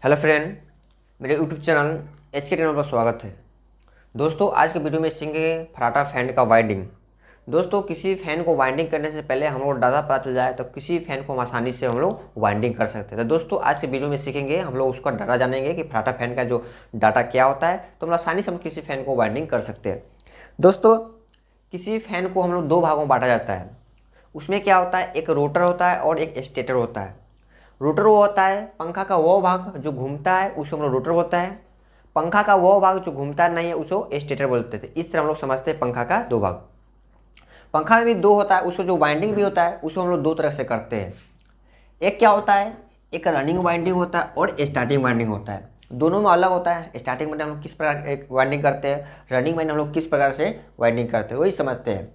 Hello friend, मेरे YouTube channel H के channel पर स्वागत है। दोस्तों, आज के वीडियो में सीखेंगे फराटा फैन का वाइंडिंग। दोस्तों, किसी फैन को वाइंडिंग करने से पहले हम लोग डाटा पता चल जाए तो किसी फैन को हम आसानी से हम लोग वाइंडिंग कर सकते हैं। तो दोस्तों, आज के वीडियो में सीखेंगे, हम लोग उसका डाटा जानेंगे कि फराटा फैन का जो डाटा क्या होता है, तो हम लोग आसानी से हम किसी फैन को वाइंडिंग कर सकते हैं। दोस्तों, किसी फैन को हम लोग दो भागों में बांटा जाता है। उसमें क्या होता है, एक रोटर होता है और एक स्टेटर होता है। रोटर वो होता है पंखा का वो भाग जो घूमता है, उसे हम लोग रोटर बोलता है। पंखा का वो भाग जो घूमता नहीं है उसे स्टेटर बोलते थे। इस तरह हम लोग समझते हैं पंखा का दो भाग। पंखा में भी दो होता है, उसको जो वाइंडिंग भी होता है उसको हम लोग दो तरह से करते हैं। एक क्या होता है, एक रनिंग वाइंडिंग होता है और स्टार्टिंग वाइंडिंग होता है। दोनों में अलग होता है। स्टार्टिंग में हम लोग किस प्रकार एक वाइंडिंग करते हैं, रनिंग वाइंडिंग हम लोग किस प्रकार से वाइंडिंग करते हैं, वही समझते हैं।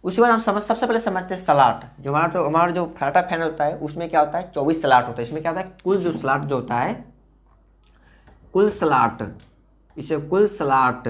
उसके बाद हम सबसे पहले समझते हैं स्लॉट। जो हमारा जो फराटा फैन होता है उसमें क्या होता है, 24 स्लॉट होता है। इसमें क्या होता है, कुल जो स्लॉट जो होता है, कुल स्लॉट, इसे कुल स्लॉट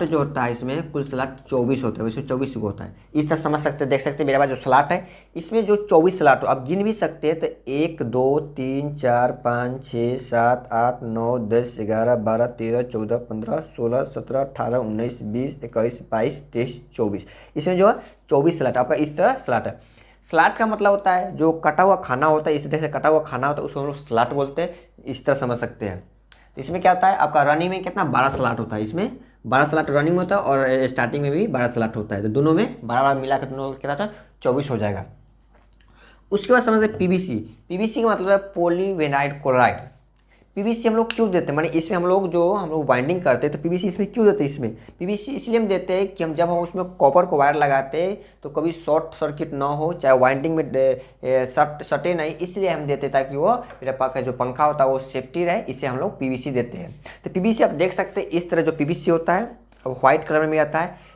जो होता है इसमें कुल स्लॉट 24 होता है। इसमें 24 को होता है। इस तरह समझ सकते हैं, देख सकते हैं मेरे पास जो स्लॉट है इसमें जो 24 स्लॉट हो, आप गिन भी सकते हैं। तो 1 2 3 4 5 6 7 8 9 10 11 12 13 14 15 16 17 18 19 20 21 22 23 24। इसमें जो है 24 स्लॉट आपका इस तरह स्लॉट है। स्लॉट का मतलब होता है जो कटा हुआ खाना होता है, इस तरह से कटा हुआ खाना होता है उसको हम लोग स्लॉट बोलते हैं। इस तरह समझ सकते हैं। इसमें क्या होता है, आपका रनिंग में कितना 12 स्लॉट होता है। इसमें 12 स्लॉट रनिंग में होता है और स्टार्टिंग में भी 12 स्लॉट होता है। तो दोनों में 12 मिला कर दोनों कितना होता है, 24 हो जाएगा। उसके बाद समझते हैं पीवीसी। पीवीसी का मतलब है पॉलीविनाइल क्लोराइड। पीवीसी हम लोग क्यों देते हैं, माने इसमें हम लोग वाइंडिंग करते हैं तो पीवीसी इसमें क्यों देते हैं। इसमें पीवीसी इसलिए हम देते हैं कि हम जब हम उसमें कॉपर को वायर लगाते हैं तो कभी शॉर्ट सर्किट ना हो, चाहे वाइंडिंग में सटे नहीं, इसलिए हम देते हैं ताकि वो मेरा का जो पंखा होता है वो सेफ्टी रहे। इसे हम लोग पीवीसी देते हैं। तो पीवीसी आप देख सकते हैं इस तरह जो पीवीसी होता है वो व्हाइट कलर में आता है,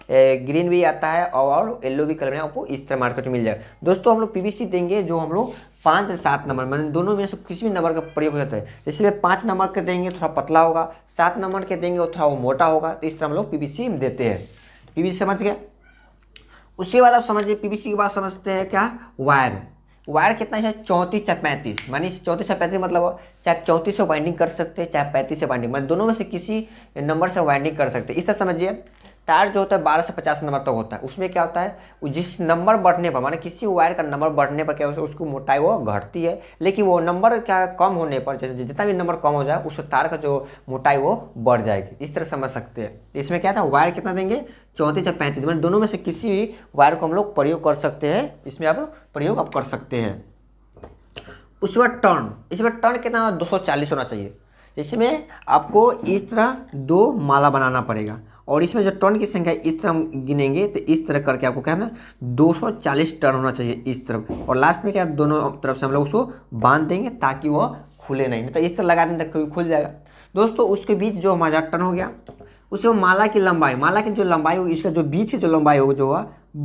ग्रीन भी आता है और येलो भी कलर में आपको इस तरह मार्केट में मिल जाएगा। दोस्तों, हम लोग पीवीसी देंगे जो हम लोग 5 से 7 नंबर, मैंने दोनों में से किसी भी नंबर का प्रयोग होता है। जैसे में 5 नंबर के देंगे थोड़ा पतला होगा, 7 नंबर के देंगे वो थोड़ा वो मोटा होगा। तो इस तरह हम लोग पीवीसी देते हैं। पीवीसी समझ गए। उसके बाद आप समझिए पीवीसी के बाद समझते हैं क्या, वायर। वायर कितना है, 34 चाहे 35, मानी 34 से 35 मतलब चाहे 34 से वाइंडिंग कर सकते हैं चाहे 35 से वाइंडिंग, मतलब दोनों में से किसी नंबर से वाइंडिंग कर सकते हैं। इस तरह समझिए। तार जो होता है 12 से 50 नंबर तक होता है। उसमें क्या होता है, जिस नंबर बढ़ने पर, माने किसी वायर का नंबर बढ़ने पर क्या होता है, उसको मोटाई वो घटती है। लेकिन वो नंबर क्या कम होने पर, जैसे जितना भी नंबर कम हो जाए उस तार का जो मोटाई वो बढ़ जाएगी। इस तरह समझ सकते हैं। इसमें क्या था, वायर कितना देंगे, 34 या 35, मतलब दोनों में से किसी भी वायर को हम लोग प्रयोग कर सकते हैं। इसमें आप प्रयोग आप कर सकते हैं। उसके बाद टर्न। इसमें टर्न कितना 240 होना चाहिए। इसमें आपको इस तरह 2 माला बनाना पड़ेगा और इसमें जो टर्न की संख्या इस तरह हम गिनेंगे तो इस तरह करके आपको क्या है ना 240 टर्न होना चाहिए इस तरफ। और लास्ट में क्या दोनों तरफ से हम लोग उसको बांध देंगे ताकि वह खुले नहीं तो इस तरह लगा देंगे तो कभी खुल जाएगा। दोस्तों, उसके बीच जो हमारा टर्न हो गया, उसके बाद माला की लंबाई, माला की जो लंबाई होगी, इसका जो बीच की जो लंबाई होगी जो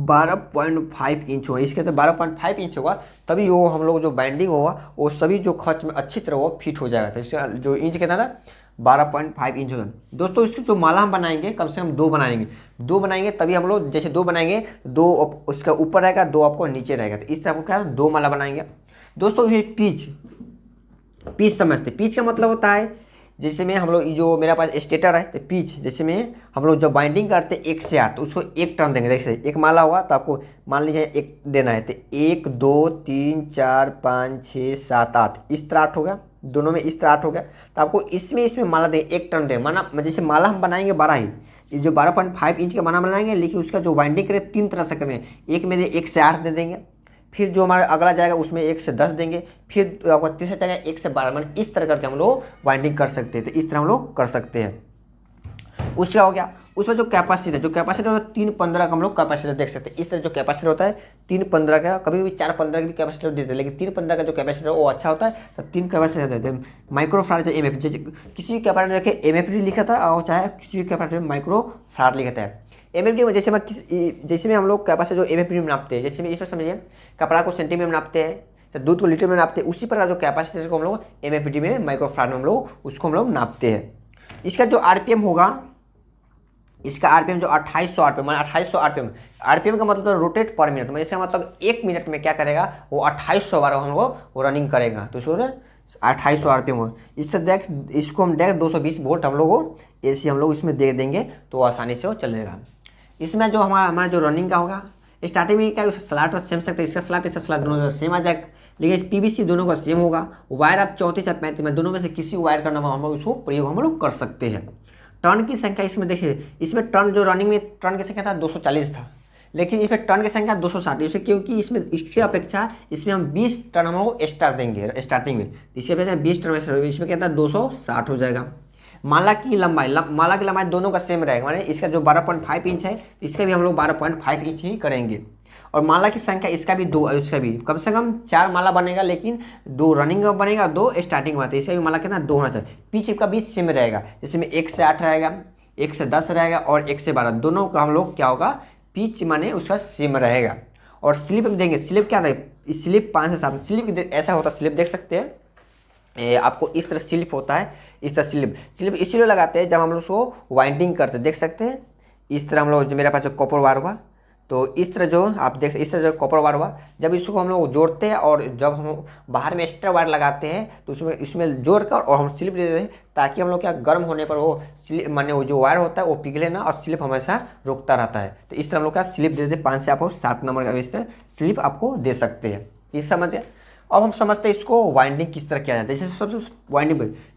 12.5 इंच होगा। इसके से 12.5 इंच होगा तभी वो हम लोग जो बाइंडिंग होगा वो सभी जो खर्च में अच्छी तरह वो फिट हो जाएगा। तो इसका जो इंच कितना था, 12.5 इंच होगा। दोस्तों, इसकी जो माला हम बनाएंगे कम से कम 2 बनाएंगे। 2 बनाएंगे तभी हम लोग, जैसे 2 बनाएंगे 2 उसका ऊपर रहेगा, 2 आपको नीचे रहेगा। तो इस तरह आपको क्या है 2 माला बनाएंगे। दोस्तों, ये पीच समझते। पीच का मतलब होता है जैसे में हम लोग जो मेरे पास स्टेटर है तो पीच, जैसे में हम लोग जब बाइंडिंग करते हैं 1 से 8 तो उसको 1 टर्न देंगे। जैसे एक माला हुआ तो आपको मान लीजिए 1 देना है तो 1 2 3 4 5 6 7 8 इस तरह 8 हो गया। दोनों में इस तरह 8 हो गया। तो आपको इसमें माला देंगे 1 टर्न देंगे। माना जैसे माला हम बनाएंगे 12 ही, ये जो 12.5 इंच का माला बनाएंगे, लेकिन उसका जो बाइंडिंग करें 3 तरह से करेंगे। एक में 1 से 8 दे देंगे, फिर जो हमारा अगला जाएगा उसमें 1 से 10 देंगे, फिर आपका तीसरा जाएगा 1 से 12, मतलब इस तरह करके हम लोग बाइंडिंग कर सकते हैं। तो इस तरह हम लोग कर सकते हैं। उसका हो गया। उसमें जो कैपेसिटर होता है 315 का हम लोग कैपेसिटर देख सकते हैं। इस तरह जो कैपेसिटर होता है 315 का, कभी भी 415 का भी कैपेसिटर देते हैं, लेकिन 315 का जो कैपेसिटर वो अच्छा होता है। तब 3 कैपेसिटर देते हैं। माइक्रोफारड या एमएफ, जैसे किसी भी कैपेसिटर रखे एमएफ लिखा था और चाहे किसी भी कैपेसिटर में माइक्रोफारड लिखा है। एमएफडी में जैसे में हम लोग कैपेसिटर जो एमएफडी में नापते हैं, जैसे में इसमें समझिए कपड़ा को सेंटीमीटर में नापते हैं तो दूध को लीटर में नापते हैं, उसी प्रकार जो कैपेसिटर को हम लोग एमएफडी में माइक्रोफारड में हम लोग उसको हम लोग नापते हैं। इसका जो आरपीएम होगा, इसका आरपीएम जो 2800 आरपीएम, मतलब 2800 आरपीएम। आरपीएम का मतलब रोटेट पर मिनट, मतलब इसका मतलब 1 मिनट में क्या करेगा वो 2800 बार हम लोग वो रनिंग करेगा। तो इसको 2800 RPM हो। इससे देख इसको हम डायरेक्ट 220 वोल्ट हम लोग को AC हम लोग इसमें दे देंगे तो आसानी से वो चलेगा। इसमें जो हमारा जो रनिंग का होगा, स्टार्टिंग में क्या स्लाट सेम सकते हैं, इसका स्लाट इसका स्लाट दोनों का सेम आ जाएगा, लेकिन इस PVC दोनों का सेम होगा। वायर आप 34 या 35 में दोनों में से किसी वायर का नाम हम लोग इसको प्रयोग हम लोग कर सकते हैं। टर्न की संख्या इसमें देखिए, इसमें टर्न जो रनिंग में टर्न की संख्या था 240 था, लेकिन इसमें टर्न की संख्या 260, इसमें क्योंकि इसमें इसकी अपेक्षा इसमें हम 20 टर्न हम लोग एक्स्ट्रा देंगे स्टार्टिंग में, इसकी अपेक्षा 20 टर्न इसमें क्या था 260 हो जाएगा। माला की लंबाई दोनों का सेम रहेगा, माने इसका जो 12.5 इंच है इसका भी हम लोग 12.5 इंच ही करेंगे। और माला की संख्या इसका भी 2, इसका भी कम से कम 4 माला बनेगा, लेकिन 2 रनिंग का बनेगा, 2 स्टार्टिंग में, तो इसका भी माला कितना 2 होना चाहिए। पिच का भी सेम रहेगा, जिसमें 1 से 8 रहेगा, 1 से 10 रहेगा और 1 से 12, दोनों का हम लोग क्या होगा पिच माने उसका सेम रहेगा। और स्लिप में देंगे, स्लिप क्या था, स्लिप 5 से 7, स्लिप ऐसा होता है, स्लिप देख सकते हैं आपको इस तरह स्लिप होता है, इस तरह स्लिप इसलिए लगाते हैं जब हम लोग उसको वाइंडिंग करते हैं, देख सकते हैं इस तरह हम लोग, जो मेरे पास कॉपर वायर हुआ तो इस तरह जो आप देख इस तरह जो कॉपर वायर हुआ, जब इसको हम लोग जोड़ते हैं और जब हम बाहर में एक्स्ट्रा वायर लगाते हैं तो इसमें जोड़ कर और हम स्लिप दे देते हैं, ताकि हम लोग क्या गर्म होने पर वो स्लिप माने वो जो वायर होता है वो पिघले ना और स्लिप हमेशा रुकता रहता है। तो इस तरह हम लोग क्या स्लिप दे देते, 5 से आपको 7 नंबर का इस तरह स्लिप आपको दे सकते हैं। इस समझे। अब हम समझते हैं इसको वाइंडिंग किस तरह किया जाता है। जैसे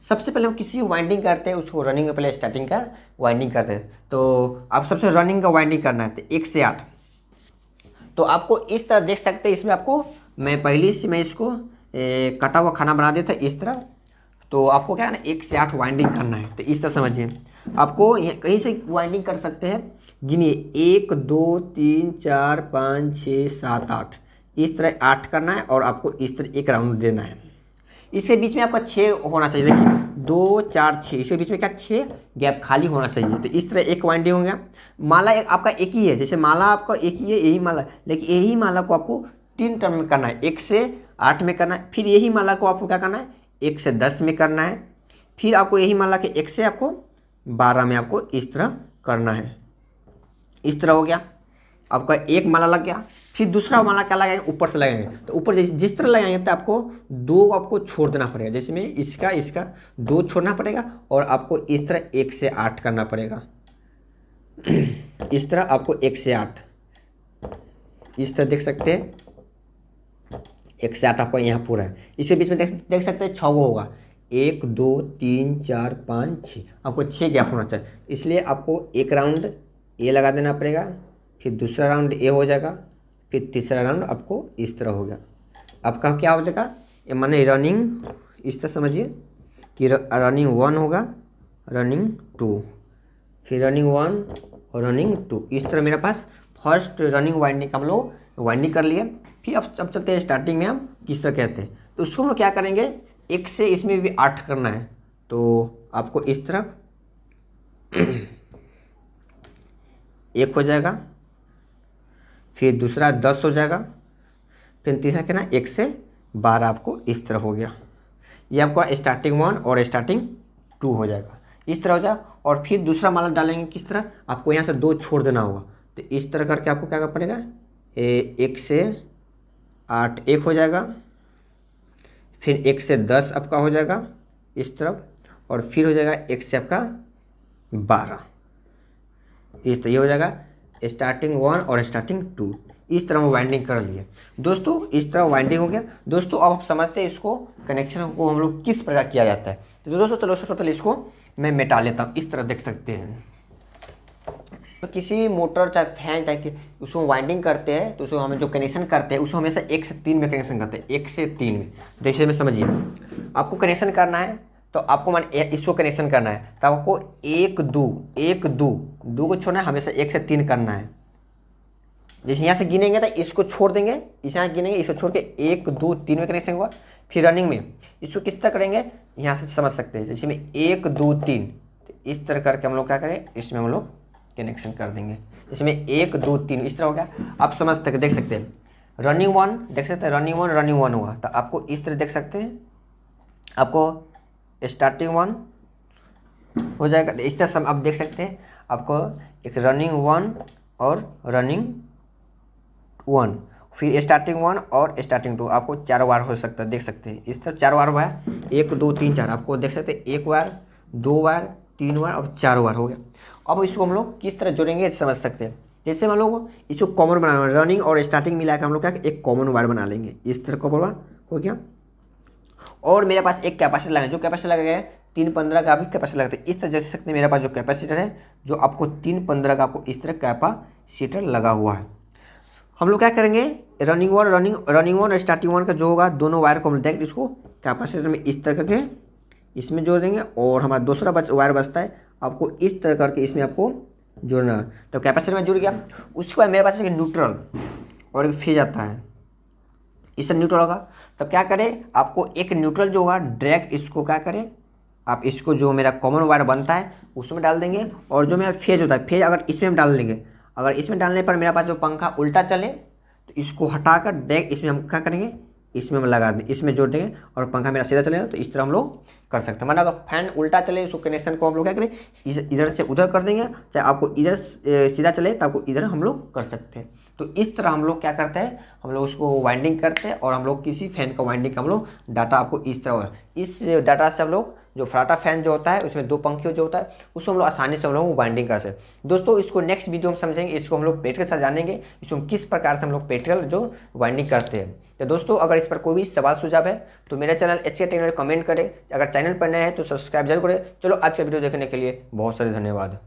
सबसे पहले हम किसी वाइंडिंग करते हैं उसको रनिंग में पहले स्टार्टिंग का वाइंडिंग करते हैं, तो आप सबसे रनिंग का वाइंडिंग करना है तो 1 से 8, तो आपको इस तरह देख सकते हैं। इसमें आपको मैं पहले से मैं इसको कटा हुआ खाना बना देता इस तरह, तो आपको क्या है ना 1 से 8 वाइंडिंग करना है। तो इस तरह समझिए, आपको कहीं से वाइंडिंग कर सकते हैं, गिनिए 1 2 3 4 5 6 7 8, इस तरह 8 करना है और आपको इस तरह एक राउंड देना है। इसके बीच में आपका 6 होना चाहिए, देखिए 2 4 6, इसके बीच में क्या 6 गैप खाली होना चाहिए। तो इस तरह एक वाइंडिंग हो गया। माला आपका एक ही है, जैसे माला आपका एक ही है, यही माला, लेकिन यही माला को आपको 3 टर्म में करना है, 1 से 8 में करना है, फिर यही माला को आपको क्या करना है 1 से 10 में करना है, फिर आपको यही माला के 1 से आपको 12 में आपको इस तरह करना है। इस तरह हो गया, आपका एक माला लग गया। फिर दूसरा माला क्या लगाएंगे, ऊपर से लगाएंगे, तो ऊपर जिस तरह लगाएंगे तो आपको 2 आपको छोड़ देना पड़ेगा, जैसे में इसका 2 छोड़ना पड़ेगा और आपको इस तरह 1 से 8 करना पड़ेगा। इस तरह आपको 1 से 8 इस तरह देख सकते हैं, 1 से 8 आपका यहाँ पूरा है। इसके बीच में देख सकते हैं 6 होगा, 1 2 3 4 5 6, आपको 6 गैप होना चाहिए। इसलिए आपको एक राउंड ए लगा देना पड़ेगा, फिर दूसरा राउंड ए हो जाएगा, फिर तीसरा राउंड आपको इस तरह हो गया। आपका क्या हो जाएगा, ये माने रनिंग, इस तरह समझिए कि रनिंग 1 होगा, रनिंग 2, फिर रनिंग 1 और रनिंग 2। इस तरह मेरे पास फर्स्ट रनिंग वाइंडिंग हम लोग वाइंडिंग कर लिए। फिर अब चलते हैं स्टार्टिंग में हम किस तरह कहते हैं, तो उसको हम लोग क्या करेंगे 1 से इसमें भी 8 करना है, तो आपको इस तरफ 1 हो जाएगा, फिर दूसरा 10 हो जाएगा, फिर तीसरा क्या ना 1 से 12 आपको इस तरह हो गया। ये आपका स्टार्टिंग 1 और स्टार्टिंग 2 हो जाएगा, इस तरह हो जाए। और फिर दूसरा माला डालेंगे किस तरह, आपको यहाँ से 2 छोड़ देना होगा, तो इस तरह करके आपको क्या करना पड़ेगा, 1 से 8 1 हो जाएगा, फिर 1 से 10 आपका हो जाएगा इस तरफ, और फिर हो जाएगा 1 से आपका 12, इस तरह ये हो जाएगा स्टार्टिंग 1 और स्टार्टिंग 2। इस तरह हम वाइंडिंग कर लिए दोस्तों, इस तरह वाइंडिंग हो गया। दोस्तों अब आप समझते हैं इसको कनेक्शन को हम लोग किस प्रकार किया जाता है। तो दोस्तों चलो सबसे पहले इसको मैं मिटा लेता हूँ। इस तरह देख सकते हैं, तो किसी मोटर चाहे फैन चाहे उसको वाइंडिंग करते हैं तो उसको हम जो कनेक्शन करते हैं उसको हमेशा 1 से 3 में कनेक्शन करते हैं, 1 से 3 में। जैसे में समझिए आपको कनेक्शन करना है तो आपको मान इसको कनेक्शन करना है तो आपको 1 2 को छोड़ना है, हमेशा 1 से 3 करना है। जैसे यहाँ से गिनेंगे तो इसको छोड़ देंगे, इस यहाँ गिनेंगे, इसको छोड़ के 1 2 3 में कनेक्शन हुआ। फिर रनिंग में इसको किस तरह करेंगे यहाँ से समझ सकते हैं, जैसे में 1 2 3, तो इस तरह करके हम लोग क्या करें, इसमें हम लोग कनेक्शन कर देंगे। इसमें 1 2 3 इस तरह हो गया। आप समझ सकते देख सकते हैं रनिंग 1 देख सकते हैं, रनिंग 1 हुआ, तो आपको इस तरह देख सकते हैं, आपको स्टार्टिंग 1 हो जाएगा। इस तरह आप देख सकते हैं आपको एक रनिंग 1 और रनिंग 1, फिर स्टार्टिंग 1 और स्टार्टिंग 2 आपको 4 वायर हो सकता है, देख सकते हैं इस तरह 4 वायर हुआ है, 1 2 3 4 आपको देख सकते हैं, 1 वायर 2 वायर 3 वायर और 4 वायर हो गया। अब इसको हम लोग किस तरह जोड़ेंगे समझ सकते हैं। जैसे हम लोग इसको कॉमन बनाना है, रनिंग और स्टार्टिंग मिला के हम लोग क्या एक कॉमन वायर बना लेंगे, इस तरह कॉमन वायर हो गया। और मेरे पास एक कैपेसिटर लगा है, जो कैपेसिटर लगा गया है 315 का भी कैपेसिटर लगता है, इस तरह जैसे सकते हैं मेरे पास जो कैपेसिटर है जो आपको 315 का आपको इस तरह कैपेसिटर लगा हुआ है। हम लोग क्या करेंगे, रनिंग वन और स्टार्टिंग 1 का जो होगा दोनों वायर को हम डायरेक्ट इसको कैपेसिटर में इस तरह करके इसमें जोड़ देंगे, और हमारा दूसरा वायर बचता है आपको इस तरह करके इसमें आपको जोड़ना है। तो कैपेसिटर में जुड़ गया। उसके बाद मेरे पास एक न्यूट्रल और एक फेज आता है, इससे न्यूट्रल होगा। तब क्या करें, आपको एक न्यूट्रल जो होगा डायरेक्ट इसको क्या करें, आप इसको जो मेरा कॉमन वायर बनता है उसमें डाल देंगे, और जो मेरा फेज होता है फेज अगर इसमें हम डाल देंगे, अगर इसमें डालने पर मेरे पास जो पंखा उल्टा चले तो इसको हटाकर डायरेक्ट इसमें हम क्या करेंगे, इसमें हम लगा दें, इसमें जोड़ देंगे और पंखा मेरा सीधा चलेगा। तो इस तरह हम लोग कर सकते हैं। मतलब अगर फैन उल्टा चले उसको कनेक्शन को हम लोग क्या करें, इधर से उधर कर देंगे, चाहे आपको इधर सीधा चले तो आपको इधर हम लोग कर सकते हैं। तो इस तरह हम लोग क्या करते हैं, हम लोग उसको वाइंडिंग करते हैं, और हम लोग किसी फैन का वाइंडिंग का हम लोग डाटा आपको इस तरह, इस डाटा से हम लोग जो फराटा फैन जो होता है उसमें 2 पंखे जो होता है उसको हम लोग आसानी से हम लोग वाइंडिंग कर सकते हैं। दोस्तों इसको नेक्स्ट वीडियो में समझेंगे, इसको हम लोग प्रैक्टिकल से जानेंगे, इसको किस प्रकार से हम लोग प्रैक्टिकल जो वाइंडिंग करते हैं। तो दोस्तों अगर इस पर कोई भी सवाल सुझाव है तो मेरे चैनल HK टेक्नोलॉजी कमेंट करें, अगर चैनल पर नए हैं तो सब्सक्राइब जरूर करें। चलो आज का वीडियो देखने के लिए बहुत सारे धन्यवाद।